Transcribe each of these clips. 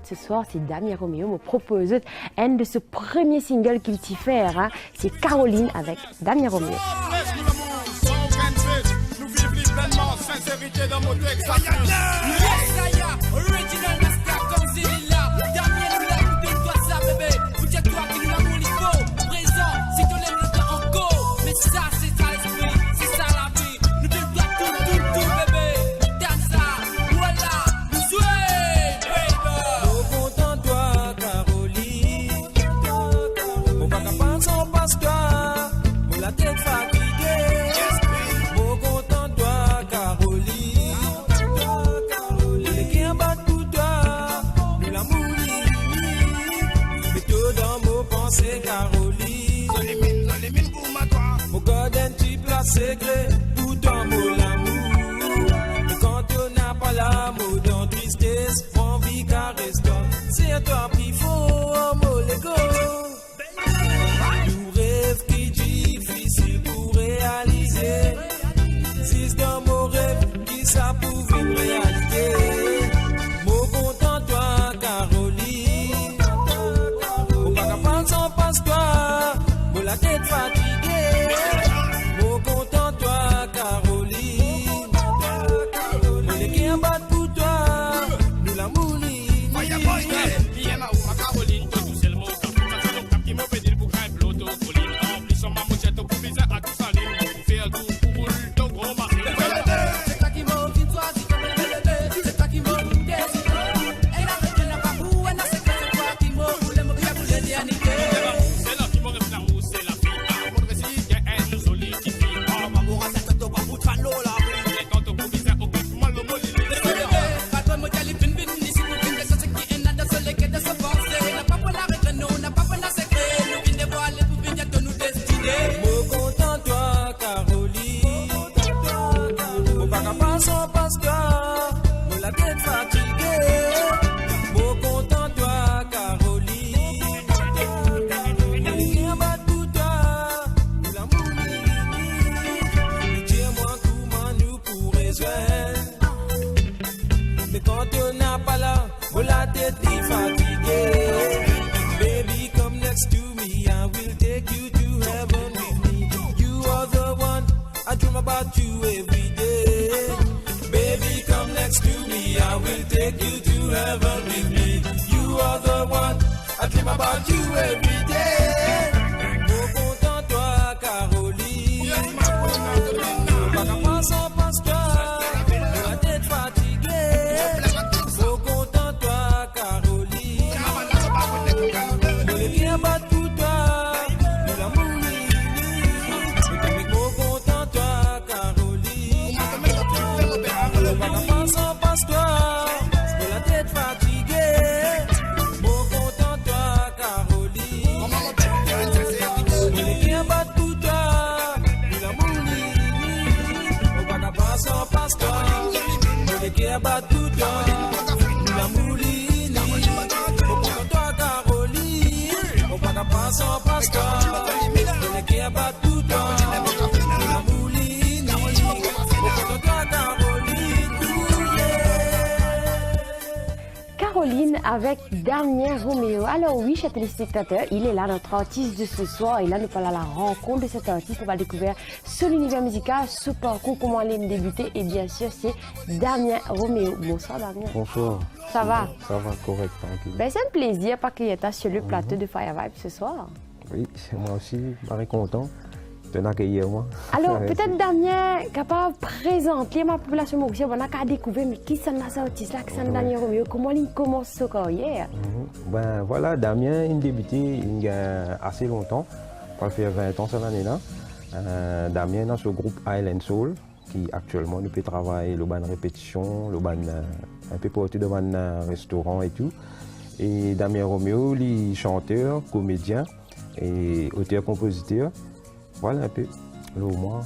Ce soir, c'est Damien Romeo me propose un de ce premier single qu'il t'y fait. Hein. C'est Caroline avec Damien Romeo. Secret pour ton mot l'amour. Et quand on n'a pas l'amour dans tristesse, mon vie caresse toi. C'est à toi qu'il faut mot l'ego. Nous rêve qui est difficile pour réaliser. Si c'est un mot rêve qui ça pouvait une réalité. Mot content toi Caroline. Au pas capable sans passe-toi. Pour la tête fatiguée. Caroline avec Damien Romeo. Alors oui, chers téléspectateurs, il est là, notre artiste de ce soir. Et là, nous parlons à la rencontre de cet artiste. On va découvrir son univers musical, ce parcours, comment il a débuté. Et bien sûr, c'est Damien Romeo. Bonsoir Damien. Bonsoir. Ça va? Ça va, correct, tranquille. Ben, c'est un plaisir parce qu'il est sur le plateau de Fire Vibe ce soir. Oui, c'est moi aussi, très content de t'accueillir moi. Alors, peut-être Damien, capable de présenter ma population mauricienne, on a qu'à découvrir, mais qui sont ces artistes-là, qui sont Damien Romeo, comment il commence sa carrière? Ben voilà, Damien, il a débuté il y a assez longtemps, ça fait 20 ans cette année-là. Damien dans ce groupe Island Soul, qui actuellement nous peut travailler le ban répétition, le ban un peu partout de ban restaurant et tout. Et Damien Romeo, il est chanteur, comédien et auteur-compositeur. Voilà un peu, le moi,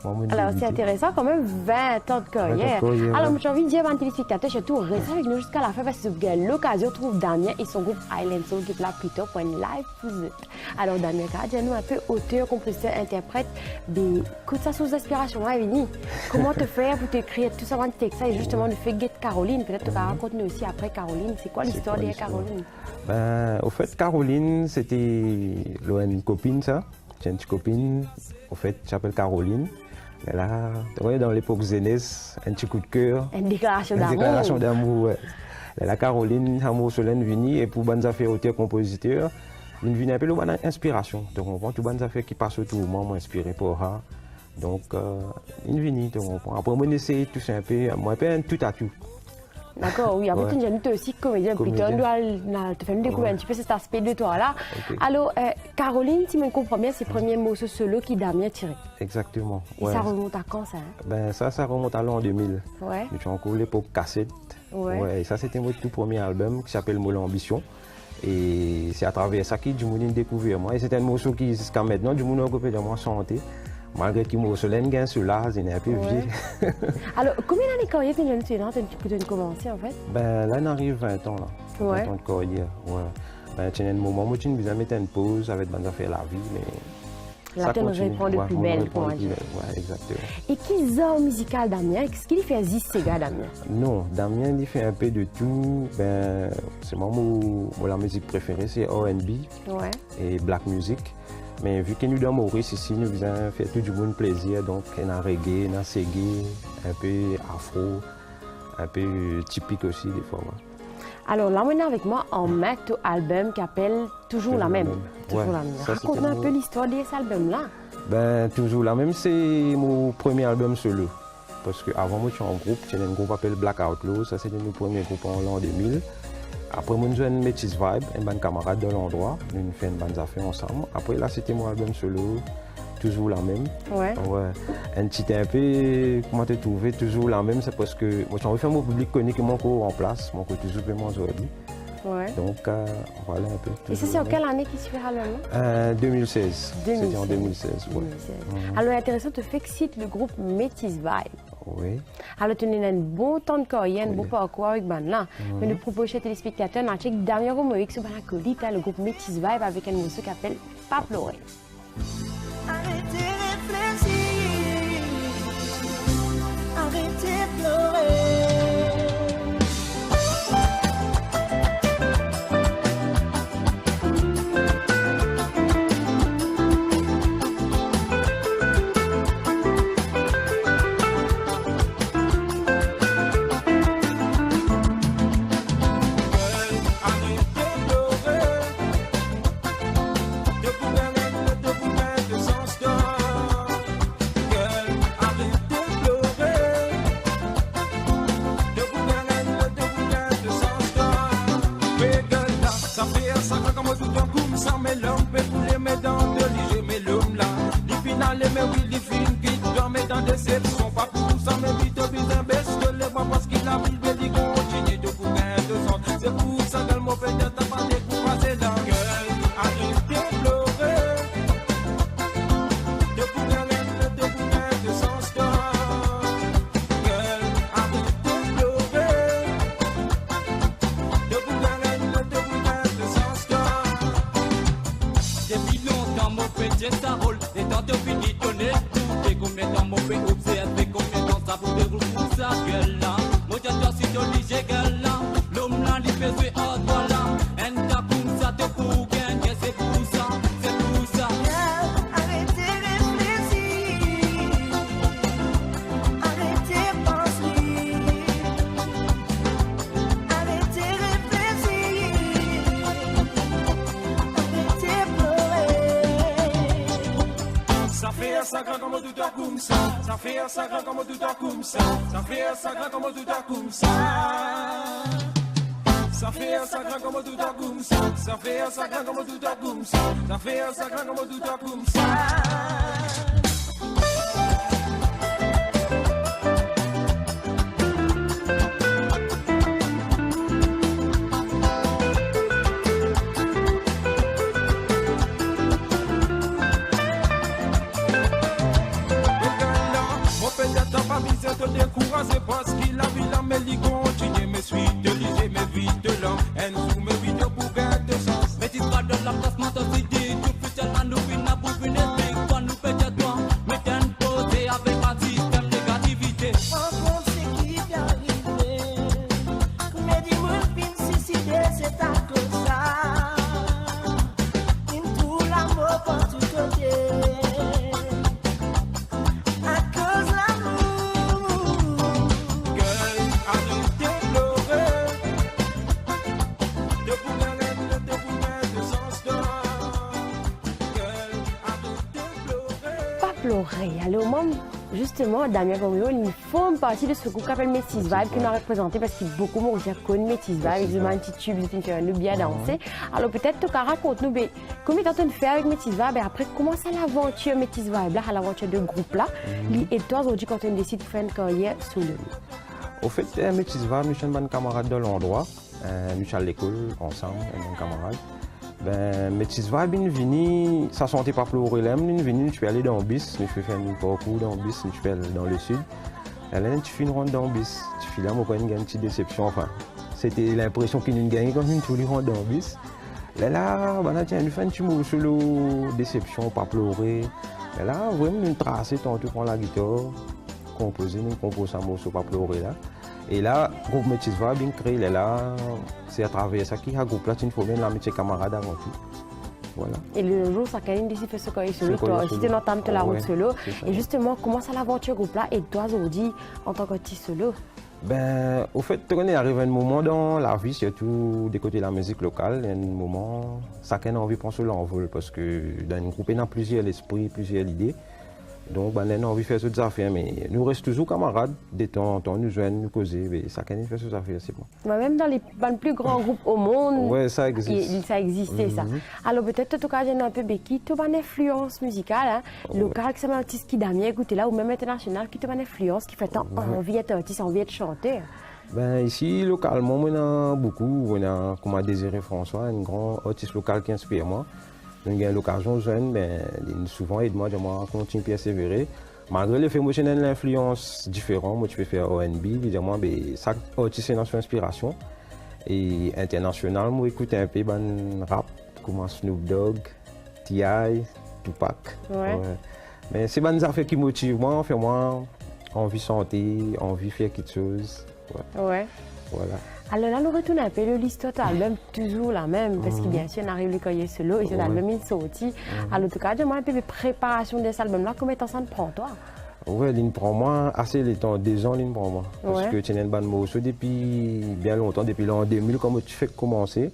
Alors, c'est intéressant quand même, 20 ans de carrière. Alors, j'ai envie de dire à un téléspectateur, surtout, restez avec nous jusqu'à la fin parce que vous avez l'occasion de trouver Damien et son groupe Island Soul qui est là plus tôt pour une live pour eux. Alors, Damien, dis-nous un peu auteur, compositeur, interprète, écoute ça sous inspiration, hein, Vini. Comment te faire pour t'écrire tout ça dans le texte et justement le fait Get Caroline, peut-être tu vas raconter aussi après Caroline, c'est quoi l'histoire derrière Caroline? Au fait, Caroline, c'était une copine, ça. J'ai une petite copine, au fait, qui s'appelle Caroline. Elle a, dans l'époque jeunesse, un petit coup de cœur. Une déclaration d'amour. Une déclaration d'amour, ouais. Elle a Caroline, amour sur l'envie, et pour bonnes affaires auteur-compositeur, une vie un peu une inspiration. Donc, on prend toutes bonnes affaires qui passent autour, moi, inspiré pour ça. Donc, une vie, après, on essaie tout ça un peu, moi, un tout à tout. D'accord, oui. Après, tu es aussi comédien. Plutôt, on doit te faire découvrir un petit peu cet aspect de toi là. Okay. Alors, Caroline, si je comprends bien, c'est le premier morceau solo qui Damien tiré. Exactement. Et ça remonte à quand ça? Ça remonte à l'an 2000. Ouais. Je suis encore l'époque cassette. Ouais. Et ça, c'était mon tout premier album qui s'appelle Moulin Ambition. Et c'est à travers ça que du monde a découvert moi. Et c'est un morceau qui, jusqu'à maintenant, du monde a occupé de moi santé. Malgré qu'il m'a aussi gain sur l'âge, il est un peu vieux. Alors, combien d'années de carrière tu as commencé en fait? Là, on arrive 20 ans. Là. 20 ans de carrière. Ouais. Tu as un moment où tu as mis une pause avec des affaires la vie. Mais là, tu reprends de plus belle pour moi. Ouais, exactement. Et quel genre musical Damien? Qu'est-ce qu'il fait ces gars, Damien? Non, Damien, il fait un peu de tout. C'est moi, la musique préférée, c'est R&B et black music. Mais vu que nous dans Maurice ici, nous faisons faire tout du monde plaisir, donc on a reggae, on a seggae, un peu afro, un peu typique aussi des fois. Alors là, on est avec moi en maître album qui appelle Toujours la même. Toujours la même. Raconte-nous un peu l'histoire de cet album-là. Toujours la même, c'est mon premier album solo. Parce qu'avant, moi, je suis en groupe, j'ai un groupe qui s'appelle Black Outlaw, ça c'était mon premier groupe en l'an 2000. Après, moi, j'ai une Métis Vibe, un bon camarade de l'endroit, nous avons fait une bonne affaire ensemble. Après, là, c'était mon album solo, toujours la même. Ouais. Un petit un peu, comment tu trouvé, toujours la même, c'est parce que moi, j'ai envie de faire mon public connu que mon cours en place, mon cours toujours vraiment aujourd'hui. Ouais. Donc, voilà un peu. Et ça, c'est en quelle année qui se fait l'album? 2016. C'était en 2016. Ouais. Alors, intéressant, tu fais que cite le groupe Métis Vibe. Oui. Alors, tu as un bon temps de carrière, un bon parcours avec là. Mais le propos chez les téléspectateurs, on a checké dernier remix sur Banacolite, le groupe Métis Vibe avec un morceau qui s'appelle Pas pleurer. Arrêtez de réfléchir, arrêtez de pleurer. peut-être pas besoin de décourager parce qu'il a vu la mêlée continuer. Mais suis de lisez, mais vite de l'homme. Et nous, mes vidéos pour gagner de sens. Mais tu vas de la place, moi, t'as dit, tu peux tellement nous venir pour venir, mais toi, nous peut-être toi, mais t'es un posé avec un système de négativité. En compte ce qui est arrivé. Mais dis-moi, fin suicider, c'est à cause ça. In tout l'amour pour tout côté. À cause l'amour. Girl, arrête de pleurer. Debout la laine, debout la sens d'or. Girl, arrête de pleurer. Pas pleurer. Alors, moi, justement, Damien Romeo, il forme partie de ce groupe qui s'appelle Métis Vibe, qui nous a représenté parce qu'il y a beaucoup de gens qui connaissent Métis Vibe, ils ont un petit tube, ils ont bien dansé. Alors, peut-être, tu raconte-nous, comment tu as fait avec Métis Vibe et après, comment c'est l'aventure Métis Vibe, là, l'aventure de groupe là, et toi, aujourd'hui, quand tu décides de faire une carrière solo. Au fait, Métis Vibe, nous sommes des camarades de l'endroit. Nous sommes à l'école ensemble, des camarades. Ben, Métis Vibe, nous venons, ça sentait pas pleurer là, nous venons, je suis allé dans le bus, je suis fait un parcours dans le bus, je suis allé dans le sud. Et là, tu fais une ronde dans le bus. Tu fais là, moi, quand une petite déception, enfin, c'était l'impression qu'il nous gagnait quand une tous les rondes dans le bus. Là, ben, tiens, nous faisons un petit mot solo, déception, pas pleurer. Et là, vraiment, nous tracer, tu prends la guitare, composer, nous composons un morceau, pas pleurer là. Et là, le groupe Métis Vibe, bien créé, là, c'est à travers ça qu'il y a un groupe là, tu faut bien l'amitié camarade avant tout. Voilà. Et le jour, ça quand décide de faire ce carrière solo, toi aussi, tu entends la route solo. Et justement, comment ça l'aventure groupe là et toi, aujourd'hui, en tant qu'artiste solo? Ben, au fait, on est arrivé à un moment dans la vie, surtout des côtés de la musique locale, il y a un moment, chacun a envie de prendre l'envol parce que dans un groupe, il y a plusieurs esprits, plusieurs idées. Donc, ben, on a envie de faire ces affaires, mais nous restons toujours camarades, de temps en temps, nous joignons, nous causer, mais chacun fait ses affaires, c'est bon. Même dans les plus grands groupes au monde, ouais, ça existe. Ça existait, ça. Alors peut-être, en tout cas, j'ai un peu Becky, tu as une influence musicale, hein, locale, qui c'est un artiste qui Damien écouté là, ou même international, qui a une influence, qui fait envie d'être artiste, envie de chanter. Ben, ici, localement, on a beaucoup. On a, comme Désiré François, un grand artiste local qui inspire moi. Donc, il y a l'occasion jeune, ben, souvent, aide moi de continuer à persévérer. Malgré le fait que j'ai une influence différente, moi, je peux faire R&B, évidemment, mais chaque artiste a son inspiration. Et international, moi, j'écoute un peu de rap, comme Snoop Dogg, T.I., Tupac. Ouais. Mais c'est des affaires qui motivent moi, fait moi envie de chanter, envie de faire quelque chose. Ouais. Voilà. Alors là, nous retournons un peu le l'histoire de l'album, toujours la même, parce que bien sûr, on arrive le cahier solo et cet album est sorti. Alors, en tout cas, dis-moi un peu de préparation de cet album-là, combien de temps ça prend, toi? Oui, il prend moi assez de temps, 2 ans, il prend moi. Parce que tu as une bande morceau depuis bien longtemps, depuis l'an 2000, quand tu fais commencer.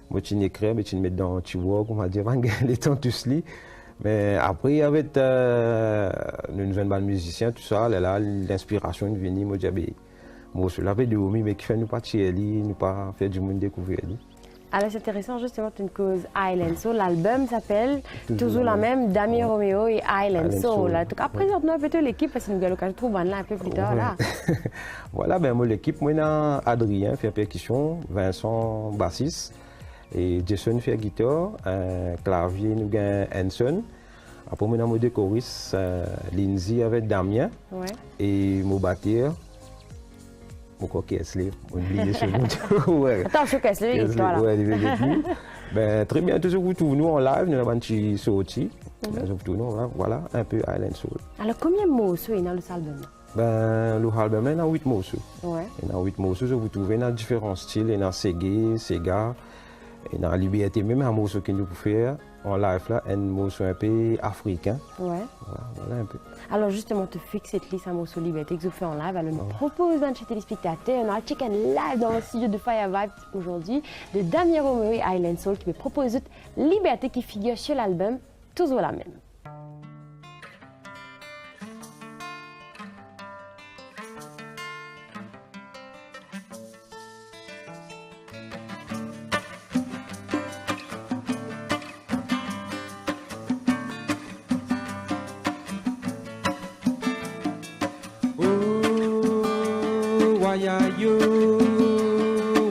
Moi, tu écris, mais tu mets dans, tu vois, on va dire, les temps tous li. Mais après, avec une jeune bande musicien, tout ça, là, l'inspiration est venue, moi, je dis, moi, je l'avais dit, mais qui fait nous pas tirer, nous pas faire du monde découvrir. Alors, c'est intéressant, justement, une cause Island Soul. L'album s'appelle toujours la même, Damien Romeo et Island Soul. En tout cas, présente-nous un peu l'équipe, parce que nous avons l'occasion de trouver là un peu plus tard. Là. Voilà, ben, moi, l'équipe, moi, j'ai Adrien, fait percussion, Vincent, bassiste, et Jason, fait guitare, clavier, nous avons Hanson. Après, moi, j'ai deux choristes, Lindsay avec Damien, et mon batteur. Pourquoi Kessler? On oublie ce mot. Attention, Kessler, il est toi là. Ben, très bientôt, je vous retrouve nous en live, nous avons un petit sorti. Je vous retrouve nous, voilà, un peu Island Soul. Alors, combien de morceaux il y a dans le album? Ben, le album, il y a 8 morceaux. Ouais. Il y a 8 morceaux, je vous trouve dans différents styles. Il y a Segé, Sega, il y a Liberté, même un morceau que nous pouvons faire en live, là, un morceau un peu africain. Ouais. Voilà un peu. Alors justement, tu fixes cette liste à morceau Liberté que je fais en live. Alors, nous propose un chez téléspectateurs. On a un chicken live dans le studio de Fire Vibe aujourd'hui de Damien Romeo et Island Soul qui me propose Liberté qui figure sur l'album toujours la même.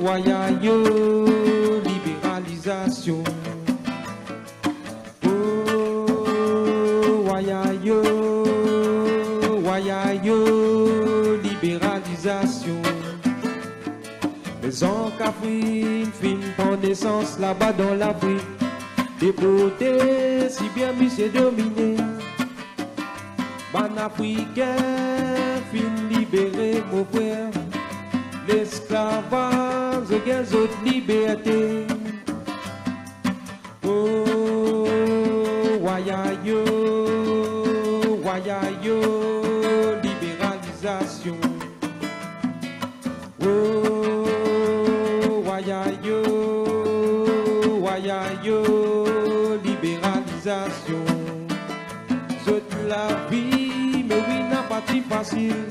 Wayayo, libéralisation. Oh, wayayo, Wayayo, libéralisation. Les encafrines, fin en naissance là-bas dans l'Afrique. Déportés, si bien mis c'est dominé. Ban africain, fin libéré, mon frère. L'esclavage, gain autres liberté. Oh, wayayo, wayayo, libéralisation. Oh, wayayo, wayayo, libéralisation. Toute la vie, mais oui, n'a pas si facile.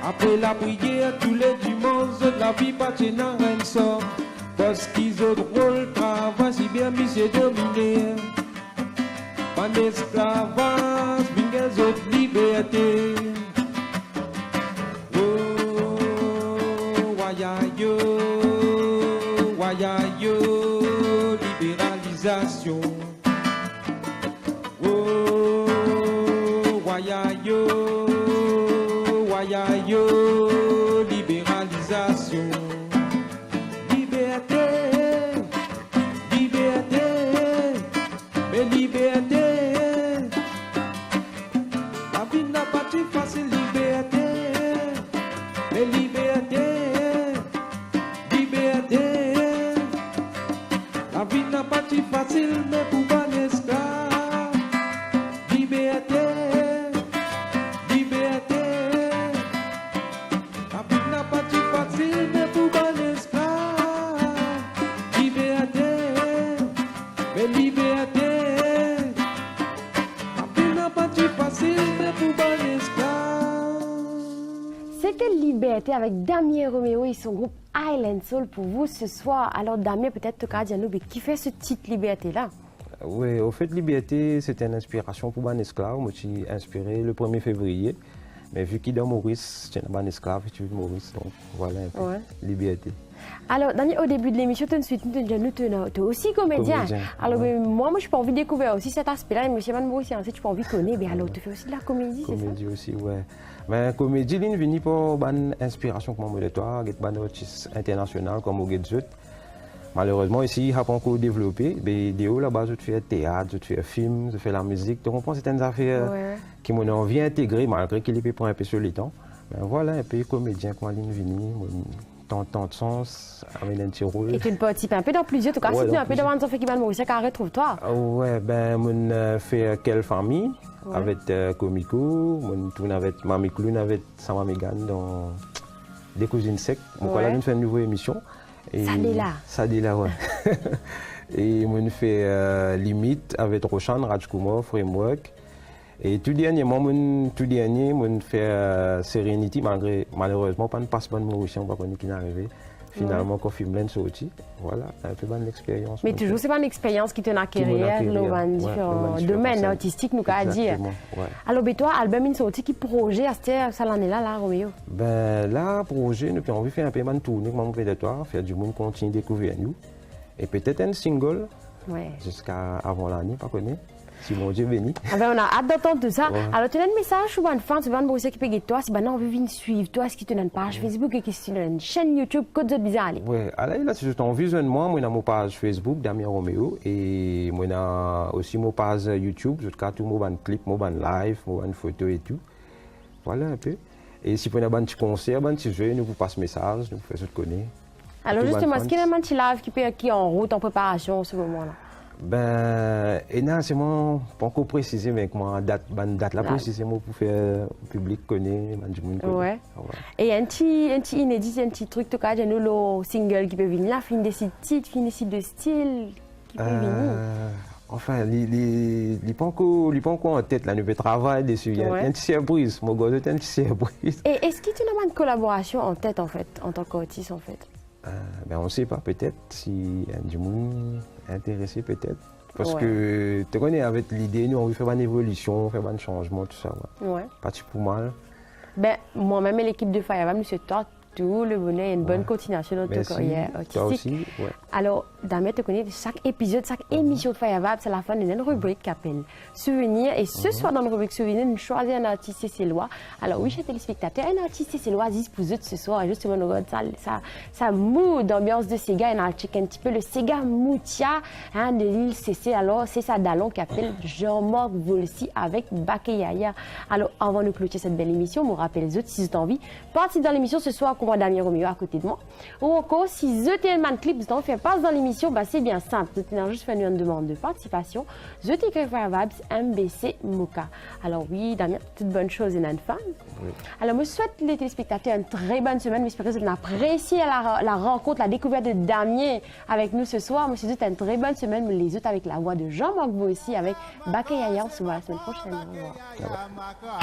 Après la prière, tous les dimanches, la vie pas dans un sort. Parce qu'ils ont drôle, travail, si bien mis c'est dominé. Pas d'esclavage, bien des autres libertés. Oh, wayayo, wayayo, libéralisation. Oh, wayayo, wayayo, libéralisation. Liberté, liberté, mais liberté. La vie n'a pas si facile, liberté, mais liberté, liberté. La vie n'a pas si facile, mais pour un esclave. Liberté, liberté. La vie n'a pas si facile, mais pour un esclave. Liberté, mais liberté. La vie n'a pas si facile, mais pour un esclave. C'était Liberté avec Damien Romeo et son groupe Island Soul pour vous ce soir. Alors Damien, peut-être tu peux dire qui fait ce titre Liberté-là? Oui, au fait, Liberté, c'était une inspiration pour un esclave. Moi, j'ai inspiré le 1er février. Mais vu qu'il est dans Maurice, c'est un esclave, tu es Maurice. Donc voilà un peu. Ouais. Liberté. Alors, Damien, au début de l'émission, tu es aussi comédien. Alors, ouais. moi, je peux envie de découvrir aussi cet aspect-là. Mais monsieur Van Maurice, ensuite, tu peux envie de connaître. Mais alors, tu fais aussi de la comédie, c'est ça? Comédie aussi, ouais. Mais comédie, il vient pour une inspiration comme moi de toi, un artiste international comme Ogedzut. Malheureusement, ici, il n'a pas encore développé. Mais de haut là-bas, je fais théâtre, je fais film, je fais la musique. Tu comprends certaines affaires qui m'ont envie d'intégrer, malgré qu'il est pour un peu sur les temps. Mais voilà, un peu comédien comme Aline Vini, tant de sens, avec un petit rôle. Et tu participes un peu dans plusieurs, en tout cas, si tu es un peu dans un fait qui va Maurice, car retrouve-toi. Ouais, ben, on fait Quelle famille avec Comico, on tourne avec Mamie Clown, avec Sama Megan dans Des cousines secs. Donc voilà, on fait une nouvelle émission. Ça dit là, ouais. Et on fait Limite avec Roshan, Rajkumar, Framework. Et tout dernièrement, on fait Serenity, malheureusement, pas de passeport de Mauricien, pas qu'on qui est arrivé. Finalement, quand film est sorti, voilà, un peu bonne expérience. Mais toujours, c'est pas une expérience qui te n'a acquérir dans différents domaines artistiques, nous qu'à dire. Alors, toi, album est sorti, qui projet à cette année-là, là, Roméo? Ben là, projet, nous avons envie de faire un peu de tournée, comme on de toi, faire du monde continuer de découvrir nous. Et peut-être un single jusqu'à avant l'année, pas connaître. Si mon Dieu béni. Ah ben on a hâte d'entendre tout ça. Ouais. Alors tu as un message ou un fan, tu vas me qui peut toi, si on veut venir suivre toi, est-ce que tu as une page Facebook et que tu as une chaîne YouTube, que tu as bizarre aller. Oui, alors là, si je t'en visionne moi, j'ai mon page Facebook Damien Romeo et moi j'ai aussi mon page YouTube, je cas tout mon clip, mon live, mon photo et tout. Voilà un peu. Et si vous avez un petit concert, un petit jeu, nous vous passe message, nous vous faisons connaître. Alors justement, est-ce qu'il y a un petit live qui est en route, en préparation en ce moment-là? Ben, et non, c'est moi, pas encore précisé, mais comment date là précisément pour faire le public connaître, du monde connaît. Ouais. Et un petit inédit, un petit truc, tout cas, j'ai le single qui peut venir là, fin des titres, fin des de style qui peut venir. Enfin, il n'est pas encore en tête, là, nous peut travailler dessus. Il y a un petit surprise, mon gars, c'est un petit surprise. Et est-ce que tu as une collaboration en tête, en fait, en tant qu'artiste, en fait? Ben, on ne sait pas, peut-être, si y a du monde intéressé, peut-être. Parce que, tu connais, avec l'idée, nous, on veut faire une évolution, faire un changement, tout ça. Ouais. Pas pour mal. Ben, moi-même et l'équipe de Fireman, monsieur Todd, tout le bonheur et une bonne continuation dans ta Merci. carrière Toi artistique. aussi, ouais. Alors, Damien te connaît, chaque épisode, chaque émission de Fire Vibes, c'est la fin d'une rubrique qui appelle Souvenir. Et ce soir, dans la rubrique Souvenir, nous choisissons un artiste cécélois. Alors, oui, chers téléspectateurs, un artiste cécélois pour eux ce soir. Et justement, nous regardons ça mood d'ambiance de Sega. Et on a checké un petit peu le Sega Moutia hein, de l'île CC. Alors, c'est ça Dallon qui appelle Jean-Marc Volsi avec Bakayaya. Alors, avant de clôturer cette belle émission, je me rappelle les autres, si vous avez envie, partez dans l'émission ce soir, comme Damien Roméo à côté de moi. Ou encore, si vous avez un clip, vous en faites pas dans l'émission, bah, c'est bien simple. Vous avez juste fait une demande de participation. Je t'écris Fire Vibes MBC Moka. Alors oui, Damien, toute bonne chose et une femme. Oui. Alors, je souhaite les téléspectateurs une très bonne semaine. J'espère que vous avez apprécié la rencontre, la découverte de Damien avec nous ce soir. Je vous souhaite une très bonne semaine. Les autres avec la voix de Jean-Marc Volsi avec Bakayaya. On se voit la semaine prochaine. Au revoir.